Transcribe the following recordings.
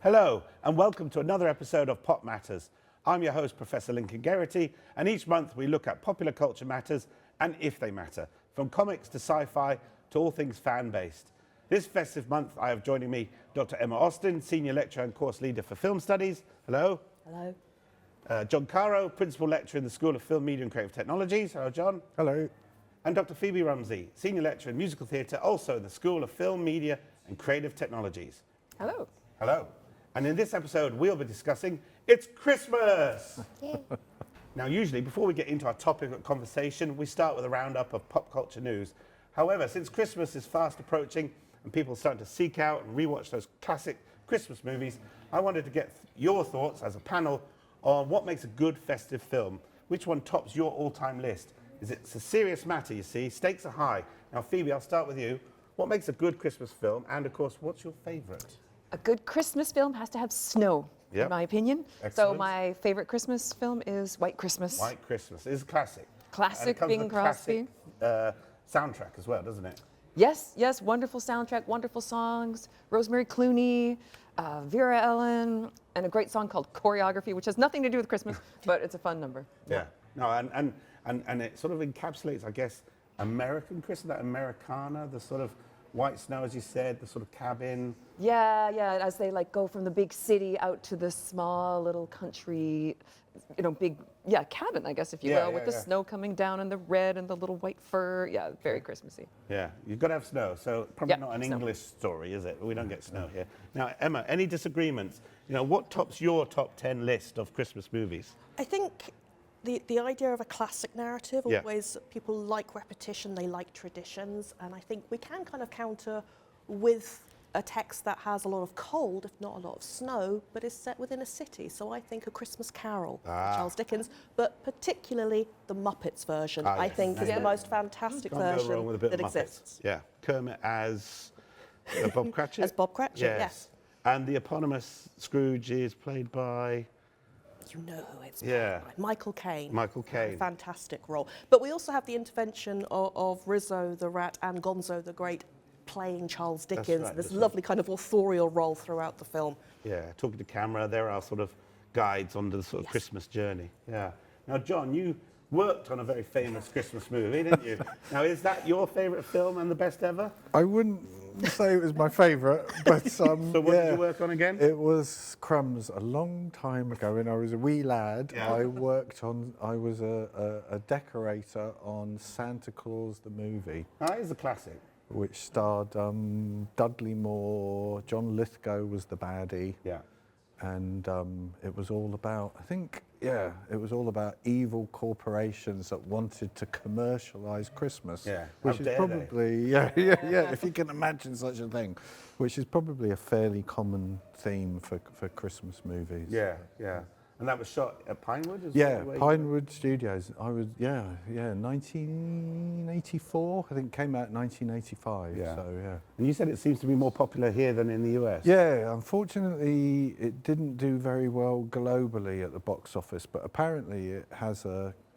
Hello, and welcome to another episode of Pop Matters. I'm your host, Professor Lincoln Geraghty, and each month we look at popular culture matters and if they matter, from comics to sci-fi to all things fan-based. This festive month, I have joining me Dr. Emma Austin, Senior Lecturer and Course Leader for Film Studies. Hello. Hello. John Caro, Principal Lecturer in the School of Film, Media and Creative Technologies. Hello, John. Hello. And Dr. Phoebe Rumsey, Senior Lecturer in Musical Theatre, also in the School of Film, Media and Creative Technologies. Hello. Hello. And in this episode, we'll be discussing It's Christmas! Now, usually, before we get into our topic of conversation, we start with a roundup of pop culture news. However, since Christmas is fast approaching and people are starting to seek out and rewatch those classic Christmas movies, I wanted to get your thoughts as a panel on what makes a good festive film. Which one tops your all-time list? It's a serious matter, you see. Stakes are high. Now, Phoebe, I'll start with you. What makes a good Christmas film? And, of course, what's your favourite? A good Christmas film has to have snow, in my opinion. Excellent. So my favorite Christmas film is White Christmas. White Christmas is a classic. Classic And it Bing comes with Crosby. classic, soundtrack as well, doesn't it? Yes, wonderful soundtrack, wonderful songs. Rosemary Clooney, Vera Ellen, and a great song called Choreography, which has nothing to do with Christmas, but it's a fun number. Yeah. No, and it sort of encapsulates, I guess, American Christmas, that Americana, the sort of white snow, as you said, the sort of cabin. Yeah, as they like go from the big city out to the small little country, cabin, I guess, if you will, with the snow coming down and the red and the little white fur. Yeah, very Christmassy. Yeah, you've got to have snow, so probably not an snow. English story, is it? We don't get snow here. Now, Emma, any disagreements? What tops your top 10 list of Christmas movies? I think the idea of a classic narrative, always people like repetition, they like traditions, and I think we can kind of counter with a text that has a lot of cold, if not a lot of snow, but is set within a city. So I think A Christmas Carol, Charles Dickens, but particularly the Muppets version, I think is the most fantastic version go wrong with a bit that of Muppets. exists. Yeah, Kermit as Bob Cratchit. As Bob Cratchit, yes. And the eponymous Scrooge is played by... You know who it's Yeah. by. Michael Caine. Michael Caine. A fantastic role. But we also have the intervention of Rizzo the Rat and Gonzo the Great playing Charles Dickens. right, This that's lovely kind of authorial role throughout the film. Yeah, talking to camera, there are sort of guides on the sort of Christmas journey. Yeah. Now, John, you worked on a very famous Christmas movie, didn't you? Now, is that your favourite film and the best ever? I wouldn't say it was my favourite, but So what did you work on again? It was Crumbs a long time ago when I was a wee lad. Yeah. I was a decorator on Santa Claus the movie, That is a classic. which starred Dudley Moore, John Lithgow was the baddie. Yeah. And it was all about, it was all about evil corporations that wanted to commercialise Christmas. Yeah, which how is dare probably, if you can imagine such a thing, which is probably a fairly common theme for Christmas movies. Yeah. And that was shot at Pinewood? Pinewood Studios. I was, 1984, I think came out in 1985. Yeah. So, yeah. And you said it seems to be more popular here than in the US. Yeah, unfortunately, it didn't do very well globally at the box office, but apparently it has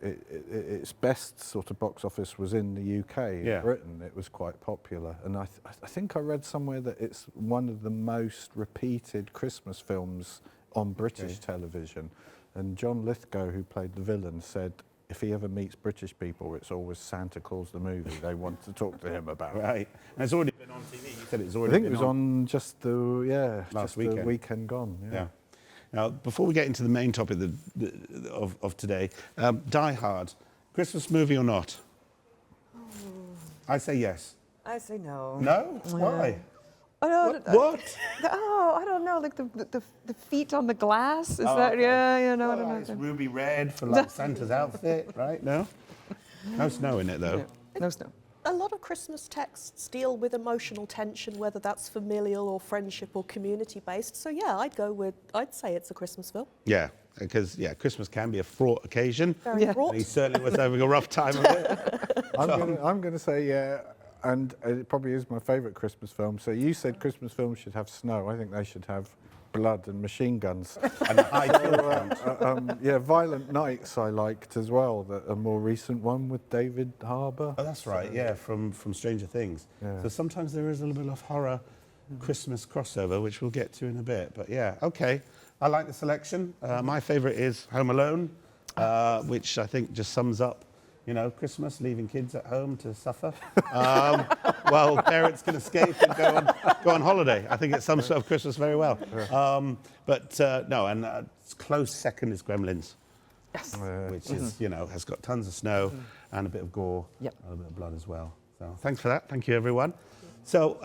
its best sort of box office was in the UK. Yeah. In Britain, it was quite popular. And I think I read somewhere that it's one of the most repeated Christmas films on British television. And John Lithgow, who played the villain, said if he ever meets British people, it's always Santa Claus the movie they want to talk to him about. Right. And it's already been on TV. You said it's already I think been it was on just the weekend. the weekend gone. Yeah. Now, before we get into the main topic of today, Die Hard, Christmas movie or not? I say yes. I say no. No? Why? I don't, What? I don't know, like the feet on the glass, is Oh, that, okay. I don't Well, know. it's ruby red for like Santa's outfit, right? No? No snow in it, though. No snow. A lot of Christmas texts deal with emotional tension, whether that's familial or friendship or community-based. So yeah, I'd say it's a Christmas film. Yeah, because Christmas can be a fraught occasion. Very fraught. And he certainly was having a rough time of it. I'm going to say yeah, and it probably is my favourite Christmas film. So you said Christmas films should have snow. I think they should have blood and machine guns. And high kill count. Violent Nights I liked as well, a more recent one with David Harbour. Oh, that's right, yeah, from Stranger Things. Yeah. So sometimes there is a little bit of horror Christmas crossover, which we'll get to in a bit. But yeah, okay. I like the selection. My favourite is Home Alone, which I think just sums up, you know, Christmas, leaving kids at home to suffer, while parents can escape and go on holiday. I think it sums up Christmas very well. Close second is Gremlins. Yes. Which is, you know, has got tons of snow and a bit of gore, and a bit of blood as well. So thanks for that. Thank you, everyone. So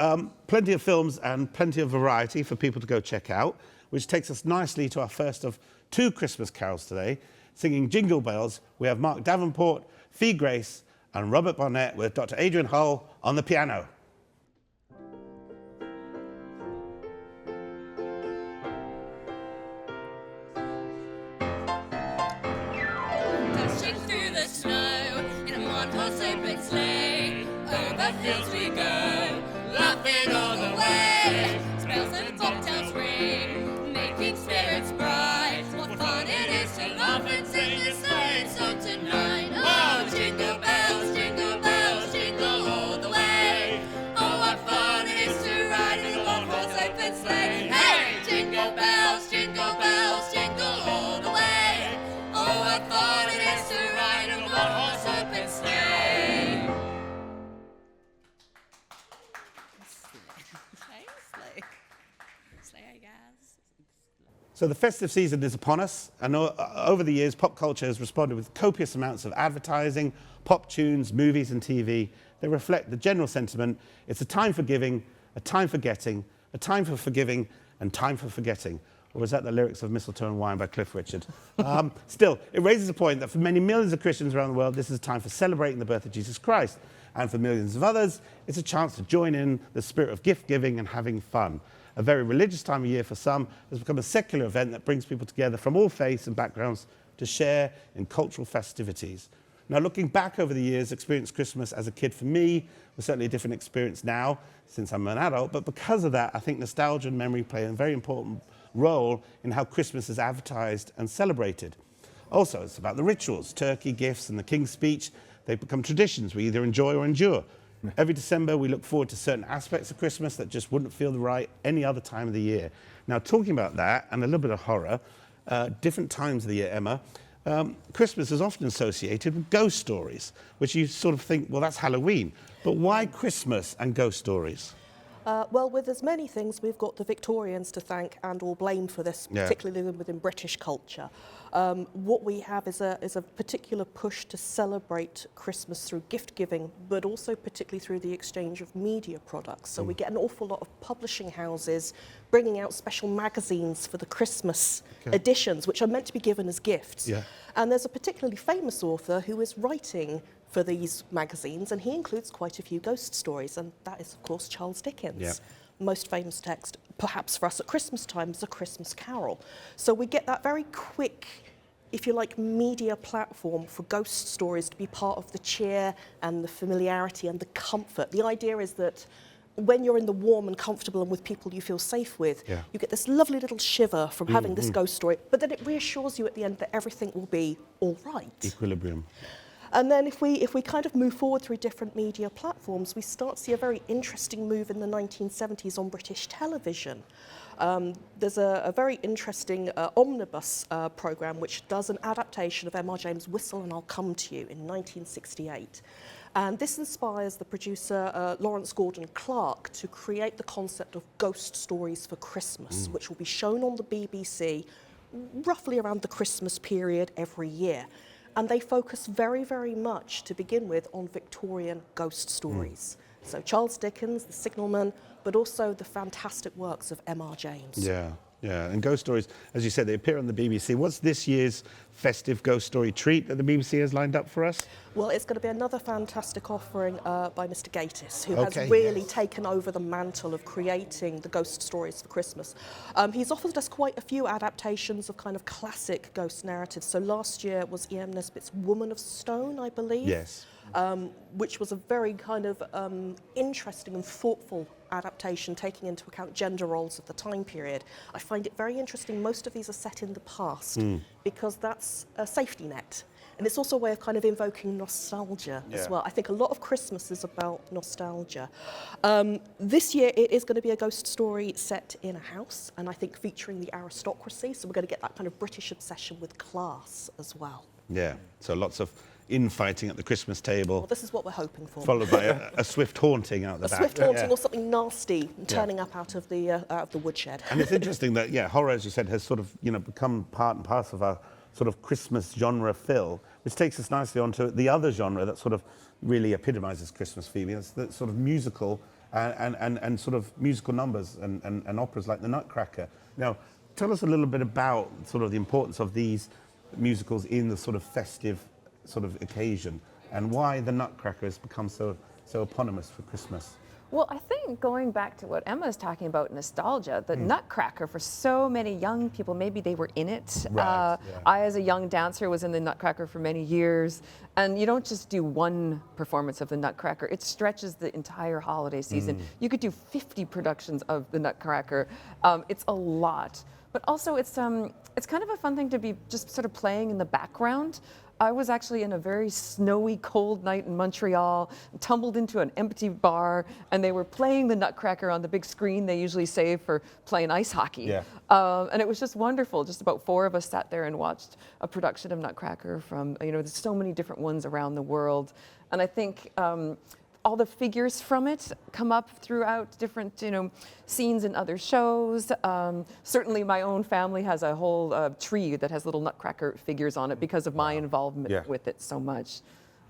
plenty of films and plenty of variety for people to go check out, which takes us nicely to our first of 2 Christmas carols today. Singing Jingle Bells, we have Mark Davenport, Phi Grace, and Robert Barnett with Dr. Adrian Hull on the piano. Dashing through the snow in a one-horse open sleigh, over fields we go, laughing all the way. Spells and bobtails ring, making spirits bright. What fun it is to laugh and sing this sleighing song tonight. Oh, jingle bells, jingle all the way. Oh, what fun it is to ride in a one-horse open sleigh. Hey, jingle bells, jingle all the way. Oh, what fun it is to ride in a one-horse open sleigh. Sleigh, guys. So the festive season is upon us, and over the years, pop culture has responded with copious amounts of advertising, pop tunes, movies and TV. They reflect the general sentiment: it's a time for giving, a time for getting, a time for forgiving, and time for forgetting. Or was that the lyrics of Mistletoe and Wine by Cliff Richard? Still, it raises a point that for many millions of Christians around the world, this is a time for celebrating the birth of Jesus Christ. And for millions of others, it's a chance to join in the spirit of gift-giving and having fun. A very religious time of year for some has become a secular event that brings people together from all faiths and backgrounds to share in cultural festivities. Now, looking back over the years, experienced Christmas as a kid for me was certainly a different experience now, since I'm an adult. But because of that, I think nostalgia and memory play a very important role in how Christmas is advertised and celebrated. Also, it's about the rituals, turkey, gifts, and the King's Speech. They become traditions we either enjoy or endure. Every December, we look forward to certain aspects of Christmas that just wouldn't feel right any other time of the year. Now, talking about that and a little bit of horror, different times of the year, Emma, Christmas is often associated with ghost stories, which you sort of think, well, that's Halloween. But why Christmas and ghost stories? Well, with as many things, we've got the Victorians to thank and or blame for this, particularly within British culture. What we have is a particular push to celebrate Christmas through gift giving, but also particularly through the exchange of media products. So we get an awful lot of publishing houses bringing out special magazines for the Christmas editions, which are meant to be given as gifts. And there's a particularly famous author who is writing for these magazines, and he includes quite a few ghost stories, and that is, of course, Charles Dickens. Most famous text, perhaps for us at Christmas time, is A Christmas Carol. So we get that very quick, if you like, media platform for ghost stories to be part of the cheer and the familiarity and the comfort. The idea is that when you're in the warm and comfortable and with people you feel safe with, you get this lovely little shiver from having this ghost story, but then it reassures you at the end that everything will be all right. Equilibrium. And then if we kind of move forward through different media platforms, we start to see a very interesting move in the 1970s on British television. There's a very interesting omnibus programme which does an adaptation of M.R. James' Whistle and I'll Come to You in 1968. And this inspires the producer Lawrence Gordon Clark to create the concept of ghost stories for Christmas, which will be shown on the BBC roughly around the Christmas period every year. And they focus very, very much, to begin with, on Victorian ghost stories. So Charles Dickens, The Signalman, but also the fantastic works of M.R. James. Yeah, and ghost stories, as you said, they appear on the BBC. What's this year's festive ghost story treat that the BBC has lined up for us? Well, it's going to be another fantastic offering by Mr. Gatiss, who has really taken over the mantle of creating the ghost stories for Christmas. He's offered us quite a few adaptations of kind of classic ghost narratives. So last year was E.M. Nesbitt's Woman of Stone, I believe. Yes. Which was a very kind of interesting and thoughtful adaptation, taking into account gender roles of the time period. I find it very interesting. Most of these are set in the past because that's a safety net. And it's also a way of kind of invoking nostalgia as well. I think a lot of Christmas is about nostalgia. This year it is going to be a ghost story set in a house, and I think featuring the aristocracy. So we're going to get that kind of British obsession with class as well. Yeah, so lots of infighting at the Christmas table. Well, this is what we're hoping for. Followed by a swift haunting out the back. A swift haunting or something nasty turning up out of the woodshed. And it's interesting that, horror, as you said, has sort of, become part and parcel of our sort of Christmas genre fill, which takes us nicely onto the other genre that sort of really epitomizes Christmas, Phoebe. It's the sort of musical and sort of musical numbers and operas like the Nutcracker. Now, tell us a little bit about sort of the importance of these musicals in the sort of festive sort of occasion, and why the Nutcracker has become so eponymous for Christmas. Well, I think going back to what Emma's talking about, nostalgia, the Nutcracker, for so many young people, maybe they were in it. Right, I, as a young dancer, was in the Nutcracker for many years. And you don't just do one performance of the Nutcracker, it stretches the entire holiday season. You could do 50 productions of the Nutcracker. It's a lot. But also, it's kind of a fun thing to be just sort of playing in the background. I was actually in a very snowy, cold night in Montreal, tumbled into an empty bar, and they were playing the Nutcracker on the big screen they usually save for playing ice hockey. Yeah. And it was just wonderful. Just about 4 of us sat there and watched a production of Nutcracker from, there's so many different ones around the world. And I think all the figures from it come up throughout different, scenes in other shows. Certainly my own family has a whole tree that has little Nutcracker figures on it because of my involvement with it so much.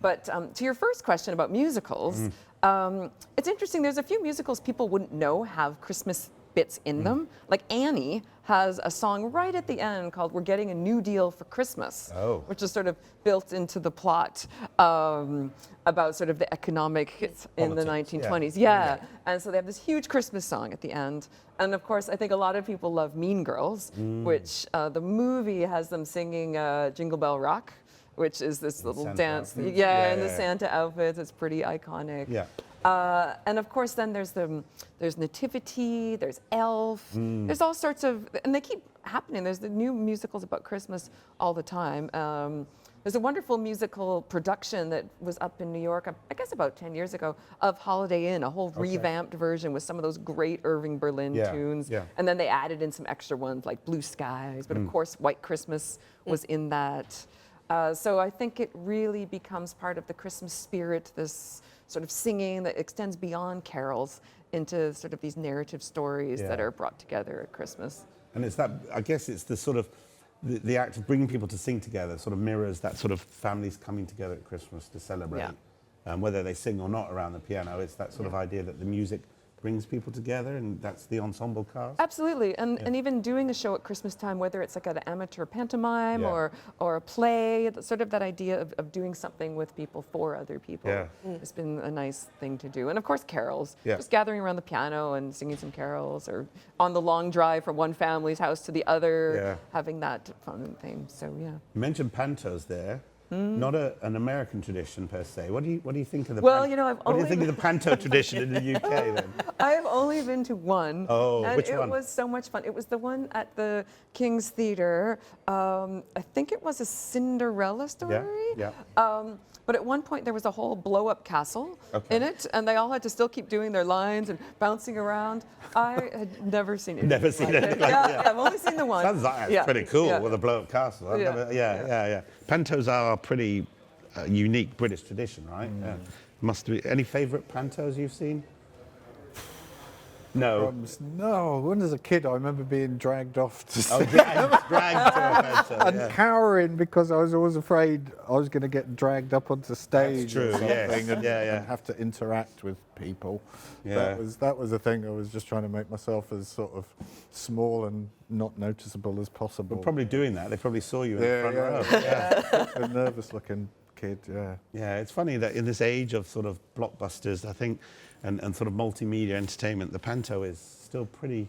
But to your first question about musicals, it's interesting, there's a few musicals people wouldn't know have Christmas bits in them. Like Annie has a song right at the end called We're Getting a New Deal for Christmas, which is sort of built into the plot about sort of the economic hits in the 1920s. And so they have this huge Christmas song at the end. And of course, I think a lot of people love Mean Girls, which the movie has them singing Jingle Bell Rock, which is this little Santa dance. outfits. In the Santa outfits. It's pretty iconic. And of course, then there's Nativity, there's Elf, there's all sorts of, and they keep happening. There's the new musicals about Christmas all the time. There's a wonderful musical production that was up in New York, I guess about 10 years ago, of Holiday Inn, a whole revamped version with some of those great Irving Berlin tunes. And then they added in some extra ones like Blue Skies, but of course White Christmas was in that. So I think it really becomes part of the Christmas spirit, this sort of singing that extends beyond carols into sort of these narrative stories that are brought together at Christmas. And it's that, I guess it's the sort of, the act of bringing people to sing together sort of mirrors that sort of families coming together at Christmas to celebrate. Whether they sing or not around the piano, it's that sort of idea that the music brings people together, and that's the ensemble cast. Absolutely, and even doing a show at Christmas time, whether it's like an amateur pantomime or a play, sort of that idea of doing something with people for other people has been a nice thing to do. And of course carols, just gathering around the piano and singing some carols, or on the long drive from one family's house to the other, having that fun thing, so You mentioned pantos there. Not an American tradition per se. What do you think of the? Well, what do you think of the panto tradition in the UK then? I've only been to one. Oh, and which one? It was so much fun. It was the one at the King's Theatre. I think it was a Cinderella story. But at one point there was a whole blow-up castle in it, and they all had to still keep doing their lines and bouncing around. I had never seen it. Never seen anything like that. I've only seen the one. Sounds like pretty cool with a blow-up castle. Pantos are a pretty unique British tradition, right? Must be. Any favourite pantos you've seen? No. No, when I was a kid, I remember being dragged off to see Dragged to a panto. and cowering because I was always afraid I was going to get dragged up onto stage That's true, or something and yeah. have to interact with people. That was the thing. I was just trying to make myself as sort of small and not noticeable as possible. We're probably doing that. They probably saw you in the front row. A nervous-looking kid, Yeah, it's funny that in this age of sort of blockbusters, I think, and sort of multimedia entertainment, the panto is still pretty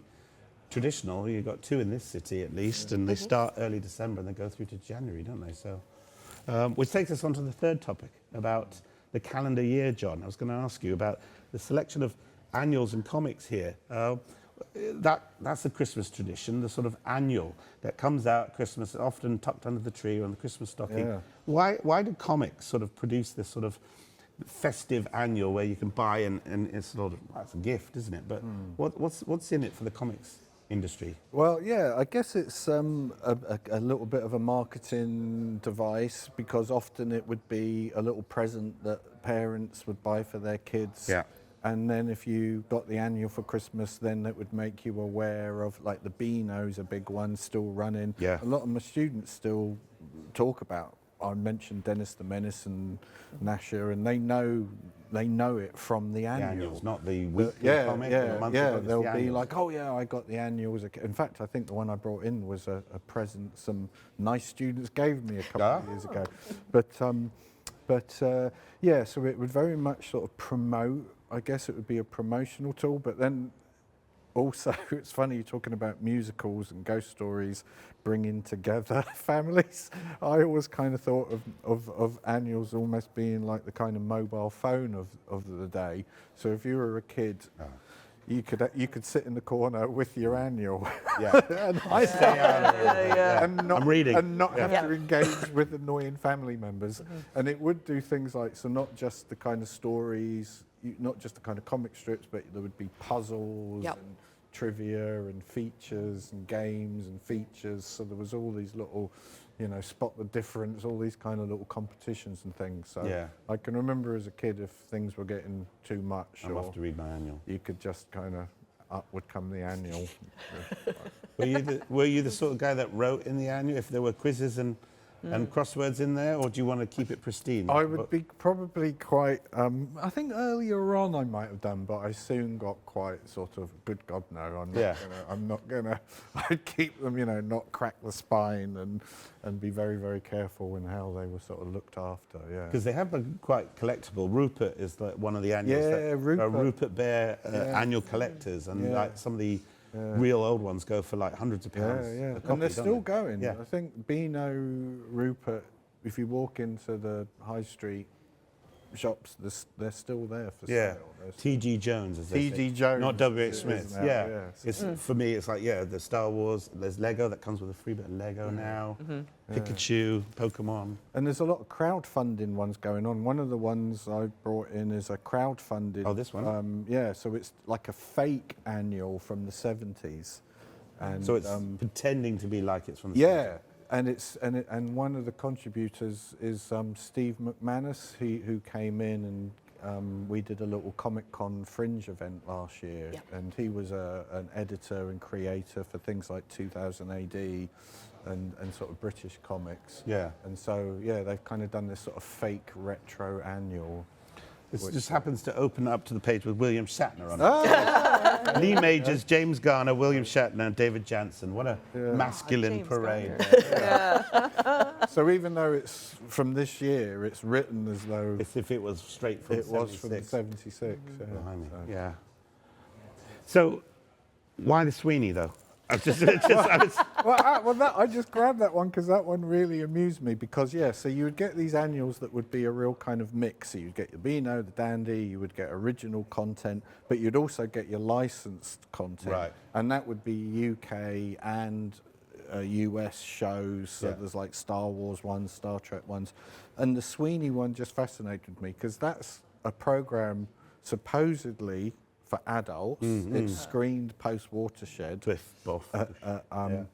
traditional. You've got 2 in this city at least, and they start early December and they go through to January, don't they? So, which takes us on to the third topic about the calendar year, John. I was going to ask you about the selection of annuals and comics here. that's the Christmas tradition, the sort of annual that comes out at Christmas, often tucked under the tree or on the Christmas stocking. Yeah. Why do comics sort of produce this sort of festive annual where you can buy and it's sort of, well, it's a gift, isn't it? But what's in it for the comics industry? Well, yeah, I guess it's a little bit of a marketing device, because often it would be a little present that parents would buy for their kids. Yeah. And then if you got the annual for Christmas, then it would make you aware of, like, the Beano's a big one still running. Yeah. A lot of my students still talk about, I mentioned Dennis the Menace and Nasher, and they know it from the The annual. annuals, not the weekly comic or the monthly comic, it's they'll the be annuals. like, oh yeah, I got the annuals. In fact, I think the one I brought in was a present some nice students gave me a couple of years ago. But yeah, so it would very much sort of promote, I guess it would be a promotional tool, but then also, it's funny you're talking about musicals and ghost stories bringing together families. I always kind of thought of annuals almost being like the kind of mobile phone of the day. So if you were a kid, you could sit in the corner with your annual. Yeah. and and not, I'm reading. and not have to engage with annoying family members. And it would do things like, so not just the kind of stories, not just the kind of comic strips, but there would be puzzles and trivia and features and games and features. So there was all these little, spot the difference, all these kind of little competitions and things. So I can remember as a kid, if things were getting too much, I'll have to read my annual. You could just kind of, up would come the annual. Were you the sort of guy that wrote in the annual if there were quizzes and crosswords in there, or do you want to keep it pristine? I would be probably quite, I think earlier on I might have done, but I soon got quite sort of, good God, no, I'm not gonna, I'd keep them, not crack the spine and be very, very careful in how they were sort of looked after, Because they have been quite collectible. Rupert is like one of the annuals Rupert Bear annual collectors, and like some of the real old ones go for like hundreds of pounds. a copy, and they're still don't they? going. I think Beano, Rupert, if you walk into the high street shops, they're still there for sale. T.G. Jones, as they say. T.G. Jones, not W.H. Smith. Yes. It's, for me, it's like, the Star Wars, there's Lego, that comes with a free bit of Lego now. Pikachu, Pokemon. And there's a lot of crowdfunding ones going on. One of the ones I brought in is a crowdfunded. Oh, this one? So it's like a fake annual from the 70s. And So it's pretending to be like it's from the 70s. And one of the contributors is Steve McManus, who came in and we did a little Comic-Con Fringe event last year, and he was an editor and creator for things like 2000 AD and sort of British comics. And so they've kind of done this sort of fake retro annual. This just happens to open up to the page with William Shatner on it. Lee Majors, James Garner, William Shatner, and David Jansen. What a masculine James parade. So even though it's from this year, it's written as though It's if it was straight from it was from 76. 76. Yeah. So why the Sweeney, though? I just grabbed that one because that one really amused me, because so you would get these annuals that would be a real kind of mix. So you'd get your Beano, the Dandy, you would get original content, but you'd also get your licensed content, and that would be UK and US shows. So there's like Star Wars ones, Star Trek ones, and the Sweeney one just fascinated me because that's a program supposedly for adults. It's screened post-Watershed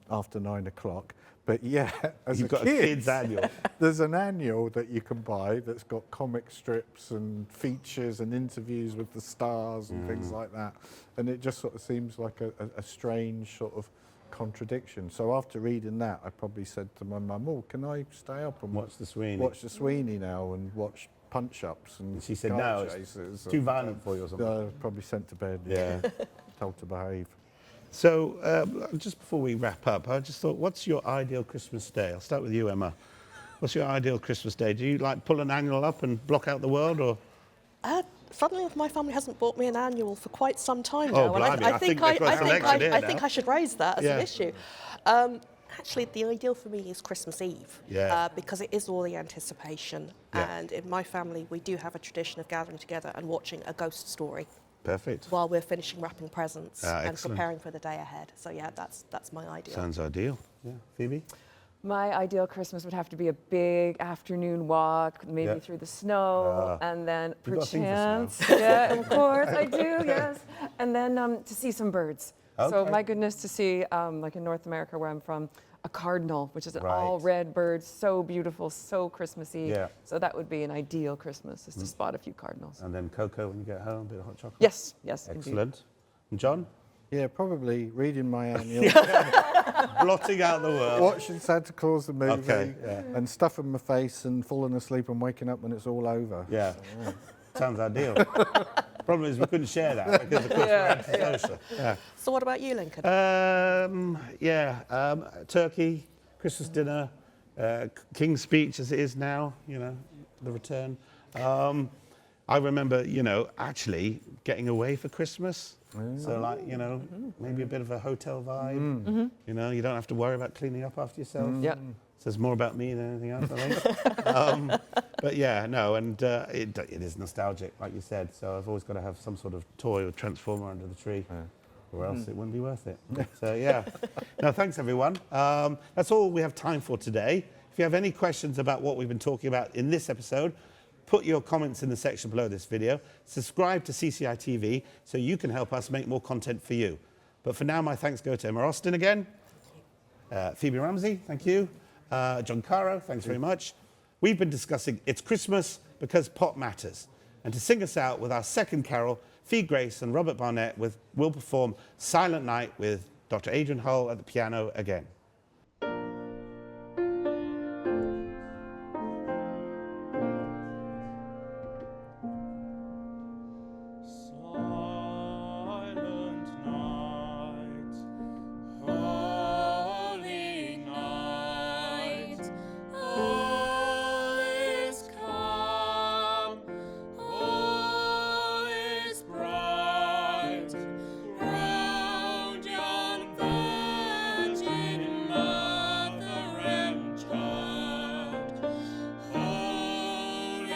after 9 o'clock. But as You've got a kid's annual. There's an annual that you can buy that's got comic strips and features and interviews with the stars and things like that. And it just sort of seems like a strange sort of contradiction. So after reading that, I probably said to my mum, "Oh, can I stay up and watch the Sweeney? Watch the Sweeney now and watch punch-ups?" And she said, "No, it's too violent for you," or something. Probably sent to bed. Told to behave. So just before we wrap up, I just thought, what's your ideal Christmas day? I'll start with you, Emma. What's your ideal Christmas day? Do you like pull an annual up and block out the world, or? Funnily enough, my family hasn't bought me an annual for quite some time Oh, now, and blimey, I think I think I should raise that as an issue. Actually, the ideal for me is Christmas Eve, because it is all the anticipation. And in my family, we do have a tradition of gathering together and watching a ghost story. Perfect. while we're finishing wrapping presents and Excellent. preparing for the day ahead. So yeah, that's my idea. Sounds ideal. Yeah, Phoebe? My ideal Christmas would have to be a big afternoon walk, maybe Yeah. through the snow, and then You've got a thing for snow. perchance, yeah, of course I do, yes, and then to see some birds. So Okay. my goodness, to see like in North America where I'm from, a cardinal, which is an all Right. red bird, so beautiful, so Christmassy. Yeah. So that would be an ideal Christmas, is to spot a few cardinals. And then cocoa when you get home, a bit of hot chocolate. Yes, yes, indeed. Excellent. And John? Yeah, probably reading my annual, Blotting out the world. watching Santa Claus the movie, Okay, yeah. and stuffing my face and falling asleep and waking up when it's all over. Yeah. Sounds ideal. Problem is we couldn't share that because of course we're antisocial. Yeah. So what about you, Lincoln? Turkey, Christmas dinner, King's speech as it is now, you know, the return. I remember, you know, actually getting away for Christmas. So like, you know, maybe a bit of a hotel vibe. You know, you don't have to worry about cleaning up after yourself. Yeah. Says more about me than anything else, I think. But yeah, no, and it is nostalgic, like you said. So I've always got to have some sort of toy or transformer under the tree, or else it wouldn't be worth it. So yeah. No, thanks everyone. That's all we have time for today. If you have any questions about what we've been talking about in this episode, put your comments in the section below this video. Subscribe to CCI TV so you can help us make more content for you. But for now, my thanks go to Emma Austin again. Phoebe Rumsey, thank you. John Caro, thanks very much. We've been discussing It's Christmas Because Pop Matters. And to sing us out with our second carol, Phi Grace and Robert Barnett will perform Silent Night with Dr. Adrian Hull at the piano again. Silent night, holy night, all is calm, all is bright, round yon virgin mother and child, holy